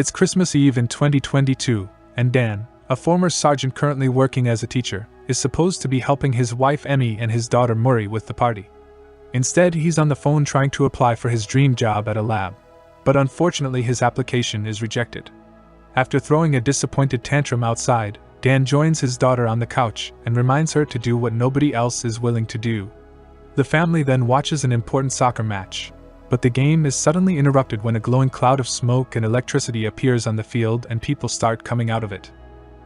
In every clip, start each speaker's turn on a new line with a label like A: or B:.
A: It's Christmas Eve in 2022, and Dan, a former sergeant currently working as a teacher, is supposed to be helping his wife Emmy and his daughter Murray with the party. Instead, he's on the phone trying to apply for his dream job at a lab, but unfortunately his application is rejected. After throwing a disappointed tantrum outside, Dan joins his daughter on the couch and reminds her to do what nobody else is willing to do. The family then watches an important soccer match, but the game is suddenly interrupted when a glowing cloud of smoke and electricity appears on the field and people start coming out of it.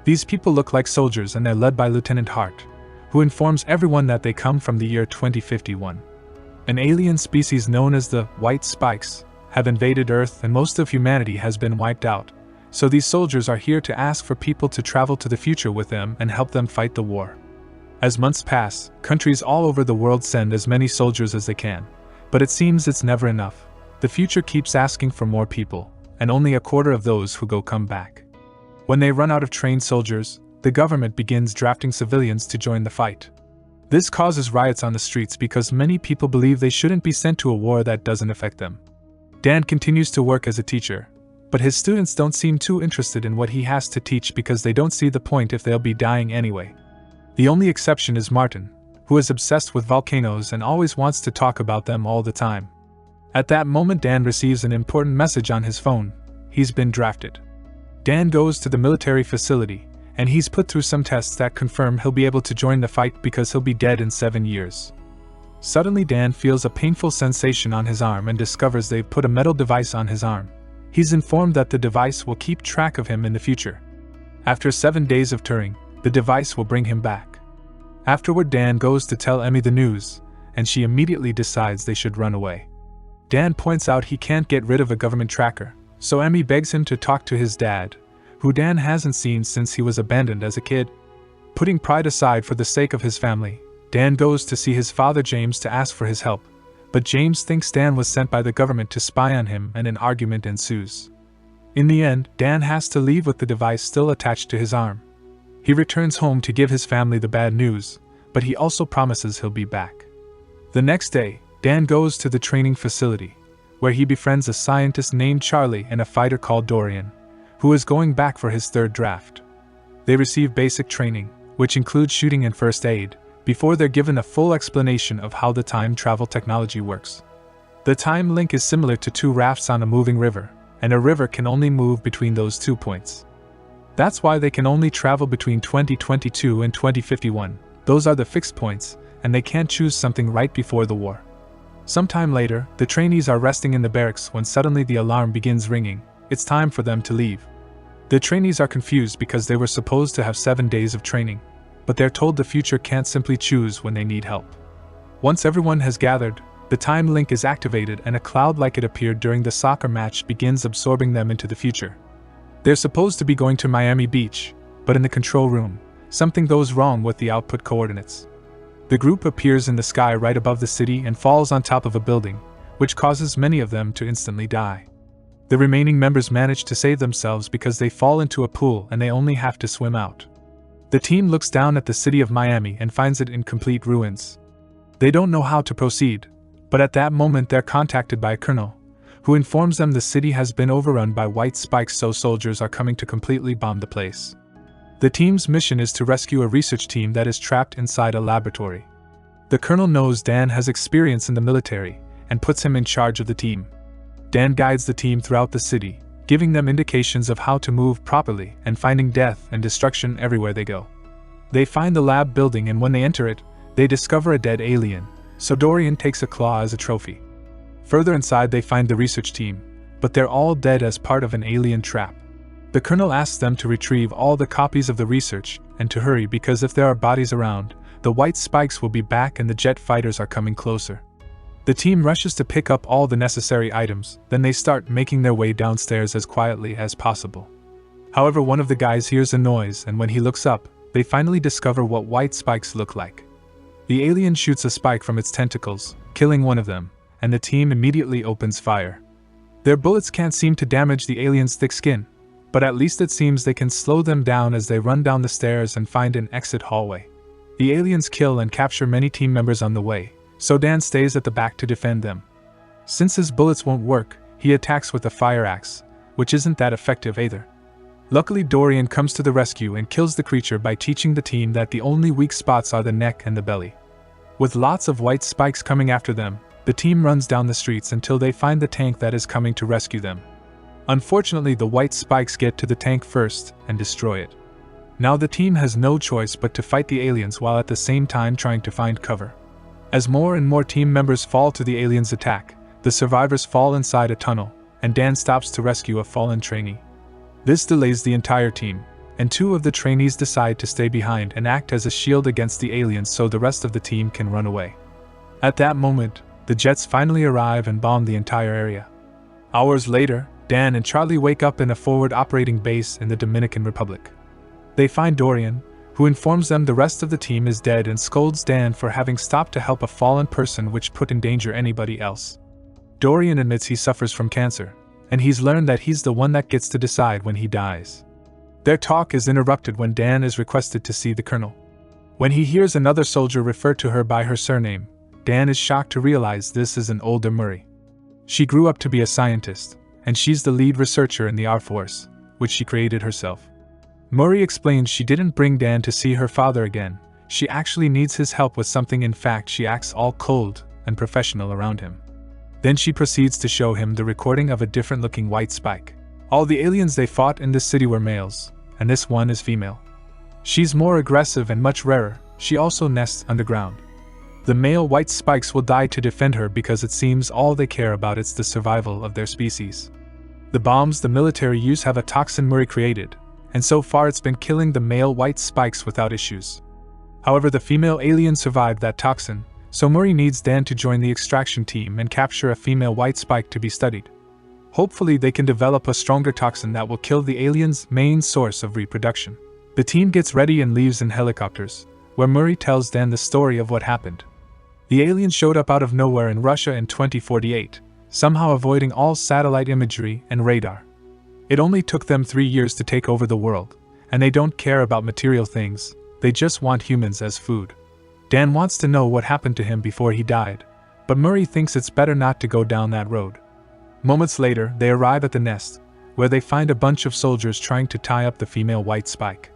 A: These people look like soldiers and they're led by Lieutenant Hart, who informs everyone that they come from the year 2051. An alien species known as the White Spikes have invaded Earth and most of humanity has been wiped out, so these soldiers are here to ask for people to travel to the future with them and help them fight the war. As months pass, countries all over the world send as many soldiers as they can, but it seems it's never enough. The future keeps asking for more people, and only a quarter of those who go come back. When they run out of trained soldiers, the government begins drafting civilians to join the fight. This causes riots on the streets because many people believe they shouldn't be sent to a war that doesn't affect them. Dan continues to work as a teacher, but his students don't seem too interested in what he has to teach because they don't see the point if they'll be dying anyway. The only exception is Martin, who is obsessed with volcanoes and always wants to talk about them all the time. At that moment, Dan receives an important message on his phone. He's been drafted. Dan goes to the military facility, and he's put through some tests that confirm he'll be able to join the fight because he'll be dead in 7 years. Suddenly, Dan feels a painful sensation on his arm and discovers they've put a metal device on his arm. He's informed that the device will keep track of him in the future. After 7 days of touring, the device will bring him back. Afterward, Dan goes to tell Emmy the news, and she immediately decides they should run away. Dan points out he can't get rid of a government tracker, so Emmy begs him to talk to his dad, who Dan hasn't seen since he was abandoned as a kid. Putting pride aside for the sake of his family, Dan goes to see his father James to ask for his help, but James thinks Dan was sent by the government to spy on him and an argument ensues. In the end, Dan has to leave with the device still attached to his arm. He returns home to give his family the bad news, but he also promises he'll be back. The next day, Dan goes to the training facility, where he befriends a scientist named Charlie and a fighter called Dorian, who is going back for his third draft. They receive basic training, which includes shooting and first aid, before they're given a full explanation of how the time travel technology works. The time link is similar to two rafts on a moving river, and a river can only move between those 2 points. That's why they can only travel between 2022 and 2051. Those are the fixed points, and they can't choose something right before the war. Sometime later, the trainees are resting in the barracks when suddenly the alarm begins ringing. It's time for them to leave. The trainees are confused because they were supposed to have 7 days of training, but they're told the future can't simply choose when they need help. Once everyone has gathered, the time link is activated and a cloud like it appeared during the soccer match begins absorbing them into the future. They're supposed to be going to Miami Beach, but in the control room, something goes wrong with the output coordinates. The group appears in the sky right above the city and falls on top of a building, which causes many of them to instantly die. The remaining members manage to save themselves because they fall into a pool and they only have to swim out. The team looks down at the city of Miami and finds it in complete ruins. They don't know how to proceed, but at that moment they're contacted by a colonel, who informs them the city has been overrun by white spikes, so soldiers are coming to completely bomb the place. The team's mission is to rescue a research team that is trapped inside a laboratory. The colonel knows Dan has experience in the military and puts him in charge of the team. Dan guides the team throughout the city, giving them indications of how to move properly and finding death and destruction everywhere they go. They find the lab building, and when they enter it, they discover a dead alien, so Dorian takes a claw as a trophy. Further inside they find the research team, but they're all dead as part of an alien trap. The colonel asks them to retrieve all the copies of the research and to hurry because if there are bodies around, the white spikes will be back and the jet fighters are coming closer. The team rushes to pick up all the necessary items, then they start making their way downstairs as quietly as possible. However, one of the guys hears a noise, and when he looks up, they finally discover what white spikes look like. The alien shoots a spike from its tentacles, killing one of them, and the team immediately opens fire. Their bullets can't seem to damage the alien's thick skin, but at least it seems they can slow them down as they run down the stairs and find an exit hallway. The aliens kill and capture many team members on the way, so Dan stays at the back to defend them. Since his bullets won't work, he attacks with a fire axe, which isn't that effective either. Luckily, Dorian comes to the rescue and kills the creature by teaching the team that the only weak spots are the neck and the belly. With lots of white spikes coming after them, the team runs down the streets until they find the tank that is coming to rescue them. Unfortunately, the white spikes get to the tank first and destroy it. Now the team has no choice but to fight the aliens while at the same time trying to find cover. As more and more team members fall to the aliens' attack, the survivors fall inside a tunnel, and Dan stops to rescue a fallen trainee. This delays the entire team, and 2 of the trainees decide to stay behind and act as a shield against the aliens so the rest of the team can run away. At that moment, the jets finally arrive and bomb the entire area. Hours later, Dan and Charlie wake up in a forward operating base in the Dominican Republic. They find Dorian, who informs them the rest of the team is dead and scolds Dan for having stopped to help a fallen person which put in danger anybody else. Dorian admits he suffers from cancer, and he's learned that he's the one that gets to decide when he dies. Their talk is interrupted when Dan is requested to see the colonel. When he hears another soldier refer to her by her surname, Dan is shocked to realize this is an older Murray. She grew up to be a scientist, and she's the lead researcher in the Air Force, which she created herself. Murray explains she didn't bring Dan to see her father again, she actually needs his help with something. In fact, she acts all cold and professional around him. Then she proceeds to show him the recording of a different looking white spike. All the aliens they fought in this city were males, and this one is female. She's more aggressive and much rarer, she also nests underground. The male white spikes will die to defend her because it seems all they care about is the survival of their species. The bombs the military use have a toxin Murray created, and so far it's been killing the male white spikes without issues. However, the female alien survived that toxin, so Murray needs Dan to join the extraction team and capture a female white spike to be studied. Hopefully they can develop a stronger toxin that will kill the alien's main source of reproduction. The team gets ready and leaves in helicopters, where Murray tells Dan the story of what happened. The aliens showed up out of nowhere in Russia in 2048, somehow avoiding all satellite imagery and radar. It only took them 3 years to take over the world, and they don't care about material things, they just want humans as food. Dan wants to know what happened to him before he died, but Murray thinks it's better not to go down that road. Moments later, they arrive at the nest, where they find a bunch of soldiers trying to tie up the female white spike.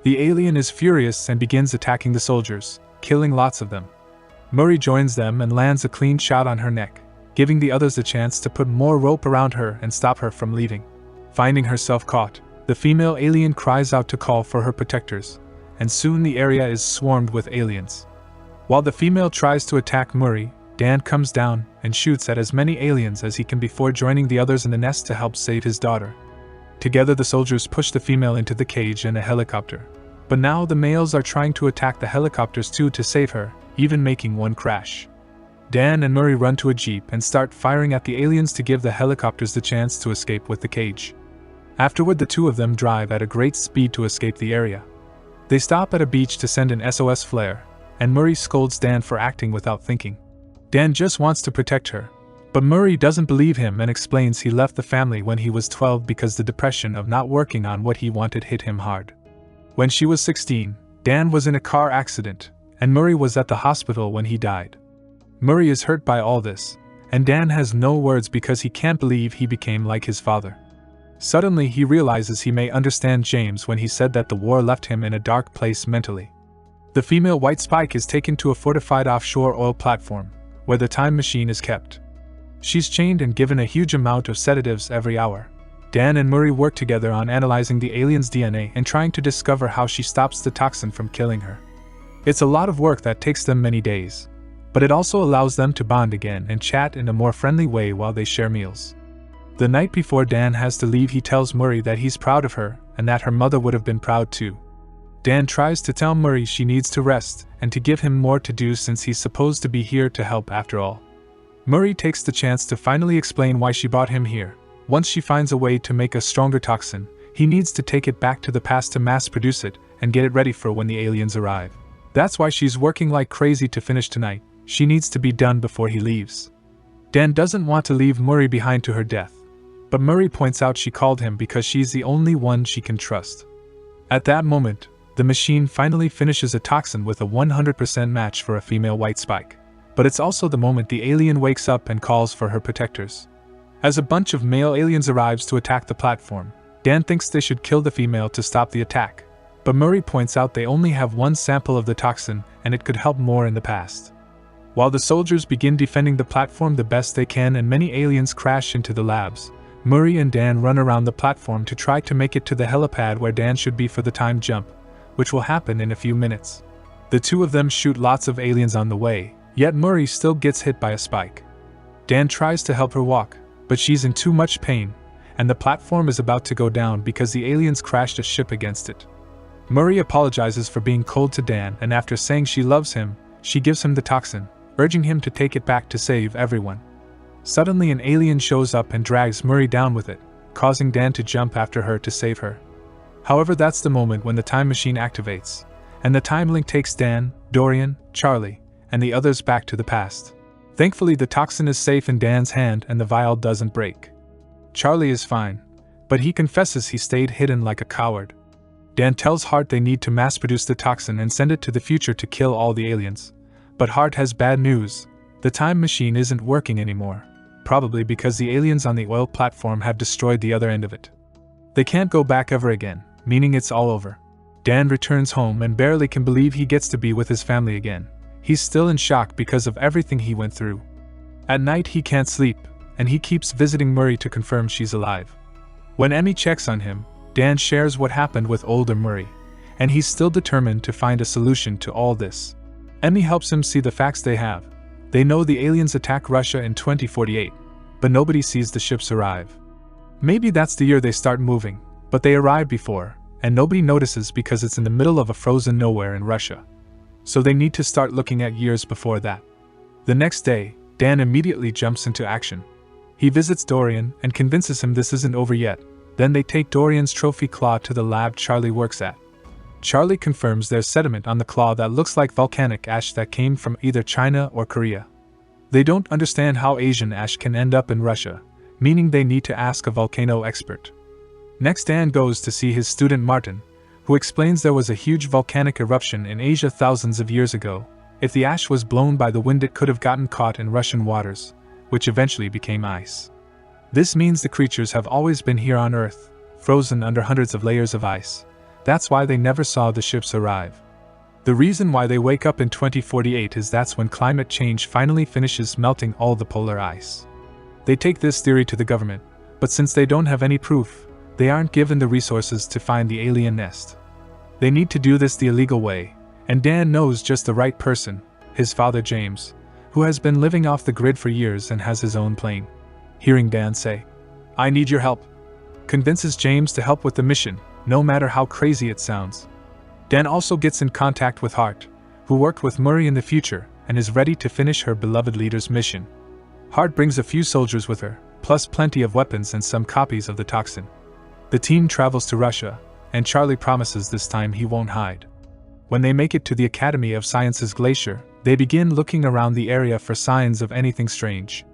A: The alien is furious and begins attacking the soldiers, killing lots of them. Murray joins them and lands a clean shot on her neck, giving the others a chance to put more rope around her and stop her from leaving. Finding herself caught, the female alien cries out to call for her protectors, and soon the area is swarmed with aliens. While the female tries to attack Murray, Dan comes down and shoots at as many aliens as he can before joining the others in the nest to help save his daughter. Together the soldiers push the female into the cage in a helicopter, but now the males are trying to attack the helicopters too to save her, even making one crash. Dan and Murray run to a jeep and start firing at the aliens to give the helicopters the chance to escape with the cage. Afterward, the 2 of them drive at a great speed to escape the area. They stop at a beach to send an SOS flare, and Murray scolds Dan for acting without thinking. Dan just wants to protect her, but Murray doesn't believe him and explains he left the family when he was 12 because the depression of not working on what he wanted hit him hard. When she was 16, Dan was in a car accident, and Murray was at the hospital when he died. Murray is hurt by all this, and Dan has no words because he can't believe he became like his father. Suddenly he realizes he may understand James when he said that the war left him in a dark place mentally. The female white spike is taken to a fortified offshore oil platform, where the time machine is kept. She's chained and given a huge amount of sedatives every hour. Dan and Murray work together on analyzing the alien's DNA and trying to discover how she stops the toxin from killing her. It's a lot of work that takes them many days, but it also allows them to bond again and chat in a more friendly way while they share meals. The night before Dan has to leave, he tells Murray that he's proud of her and that her mother would have been proud too. Dan tries to tell Murray she needs to rest and to give him more to do since he's supposed to be here to help after all. Murray takes the chance to finally explain why she brought him here. Once she finds a way to make a stronger toxin, he needs to take it back to the past to mass produce it and get it ready for when the aliens arrive. That's why she's working like crazy to finish tonight. She needs to be done before he leaves. Dan doesn't want to leave Murray behind to her death, but Murray points out she called him because she's the only one she can trust. At that moment, the machine finally finishes a toxin with a 100% match for a female white spike. But it's also the moment the alien wakes up and calls for her protectors. As a bunch of male aliens arrives to attack the platform, Dan thinks they should kill the female to stop the attack, but Murray points out they only have one sample of the toxin and it could help more in the past. While the soldiers begin defending the platform the best they can and many aliens crash into the labs, Murray and Dan run around the platform to try to make it to the helipad where Dan should be for the time jump, which will happen in a few minutes. The two of them shoot lots of aliens on the way, yet Murray still gets hit by a spike. Dan tries to help her walk, but she's in too much pain, and the platform is about to go down because the aliens crashed a ship against it. Murray apologizes for being cold to Dan, and after saying she loves him, she gives him the toxin, urging him to take it back to save everyone. Suddenly an alien shows up and drags Murray down with it, causing Dan to jump after her to save her. However, that's the moment when the time machine activates, and the time link takes Dan, Dorian, Charlie, and the others back to the past. Thankfully, the toxin is safe in Dan's hand and the vial doesn't break. Charlie is fine, but he confesses he stayed hidden like a coward. Dan tells Hart they need to mass-produce the toxin and send it to the future to kill all the aliens. But Hart has bad news. The time machine isn't working anymore, probably because the aliens on the oil platform have destroyed the other end of it. They can't go back ever again, meaning it's all over. Dan returns home and barely can believe he gets to be with his family again. He's still in shock because of everything he went through. At night he can't sleep, and he keeps visiting Murray to confirm she's alive. When Emmy checks on him, Dan shares what happened with older Murray, and he's still determined to find a solution to all this. Emmy helps him see the facts they have. They know the aliens attack Russia in 2048, but nobody sees the ships arrive. Maybe that's the year they start moving, but they arrive before, and nobody notices because it's in the middle of a frozen nowhere in Russia. So they need to start looking at years before that. The next day, Dan immediately jumps into action. He visits Dorian and convinces him this isn't over yet. Then they take Dorian's trophy claw to the lab Charlie works at. Charlie confirms there's sediment on the claw that looks like volcanic ash that came from either China or Korea. They don't understand how Asian ash can end up in Russia, meaning they need to ask a volcano expert. Next, Dan goes to see his student Martin, who explains there was a huge volcanic eruption in Asia thousands of years ago. If the ash was blown by the wind, it could have gotten caught in Russian waters, which eventually became ice. This means the creatures have always been here on Earth, frozen under hundreds of layers of ice. That's why they never saw the ships arrive. The reason why they wake up in 2048 is that's when climate change finally finishes melting all the polar ice. They take this theory to the government, but since they don't have any proof, they aren't given the resources to find the alien nest. They need to do this the illegal way, and Dan knows just the right person, his father James, who has been living off the grid for years and has his own plane. Hearing Dan say, "I need your help," convinces James to help with the mission, no matter how crazy it sounds. Dan also gets in contact with Hart, who worked with Murray in the future and is ready to finish her beloved leader's mission. Hart brings a few soldiers with her, plus plenty of weapons and some copies of the toxin. The team travels to Russia, and Charlie promises this time he won't hide. When they make it to the Academy of Sciences glacier, they begin looking around the area for signs of anything strange.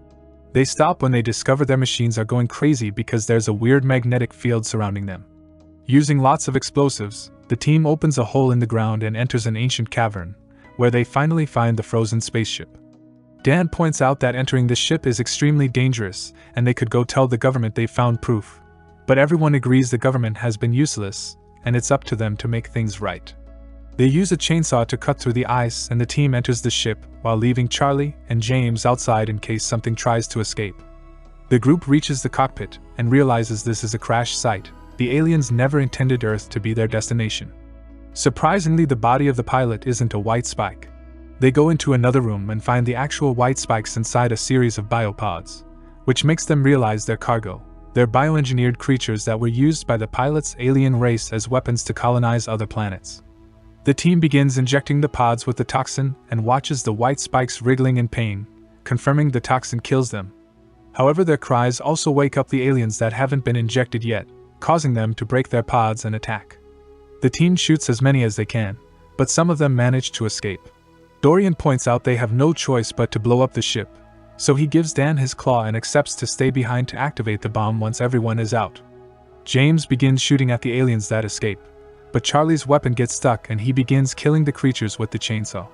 A: They stop when they discover their machines are going crazy because there's a weird magnetic field surrounding them. Using lots of explosives, the team opens a hole in the ground and enters an ancient cavern, where they finally find the frozen spaceship. Dan points out that entering the ship is extremely dangerous, and they could go tell the government they found proof. But everyone agrees the government has been useless, and it's up to them to make things right. They use a chainsaw to cut through the ice, and the team enters the ship while leaving Charlie and James outside in case something tries to escape. The group reaches the cockpit and realizes this is a crash site. The aliens never intended Earth to be their destination. Surprisingly, the body of the pilot isn't a white spike. They go into another room and find the actual white spikes inside a series of biopods, which makes them realize their cargo. They're bioengineered creatures that were used by the pilot's alien race as weapons to colonize other planets. The team begins injecting the pods with the toxin and watches the white spikes wriggling in pain, confirming the toxin kills them. However, their cries also wake up the aliens that haven't been injected yet, causing them to break their pods and attack. The team shoots as many as they can, but some of them manage to escape. Dorian points out they have no choice but to blow up the ship, so he gives Dan his claw and accepts to stay behind to activate the bomb once everyone is out. James begins shooting at the aliens that escape, but Charlie's weapon gets stuck and he begins killing the creatures with the chainsaw.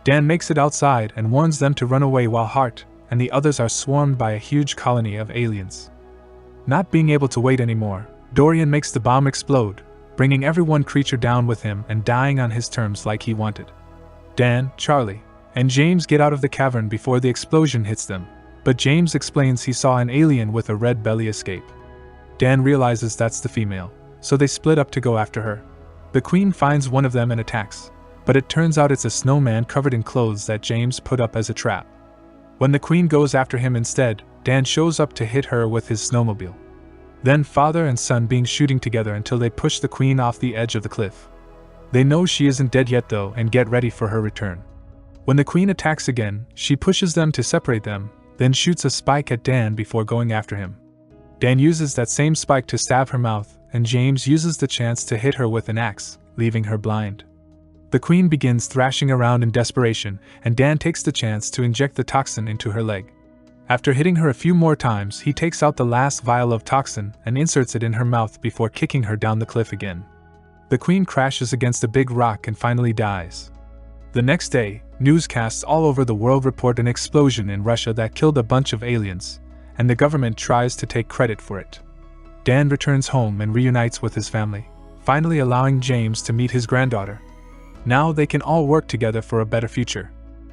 A: Dan makes it outside and warns them to run away while Hart, and the others are swarmed by a huge colony of aliens. Not being able to wait anymore, Dorian makes the bomb explode, bringing every one creature down with him and dying on his terms like he wanted. Dan, Charlie, and James get out of the cavern before the explosion hits them, but James explains he saw an alien with a red belly escape. Dan realizes that's the female, so they split up to go after her. The Queen finds one of them and attacks, but it turns out it's a snowman covered in clothes that James put up as a trap. When the Queen goes after him instead, Dan shows up to hit her with his snowmobile. Then father and son begin shooting together until they push the Queen off the edge of the cliff. They know she isn't dead yet though and get ready for her return. When the Queen attacks again, she pushes them to separate them, then shoots a spike at Dan before going after him. Dan uses that same spike to stab her mouth, and James uses the chance to hit her with an axe, leaving her blind. The Queen begins thrashing around in desperation, and Dan takes the chance to inject the toxin into her leg. After hitting her a few more times, he takes out the last vial of toxin and inserts it in her mouth before kicking her down the cliff again. The Queen crashes against a big rock and finally dies. The next day, newscasts all over the world report an explosion in Russia that killed a bunch of aliens, and the government tries to take credit for it. Dan returns home and reunites with his family, finally allowing James to meet his granddaughter. Now they can all work together for a better future.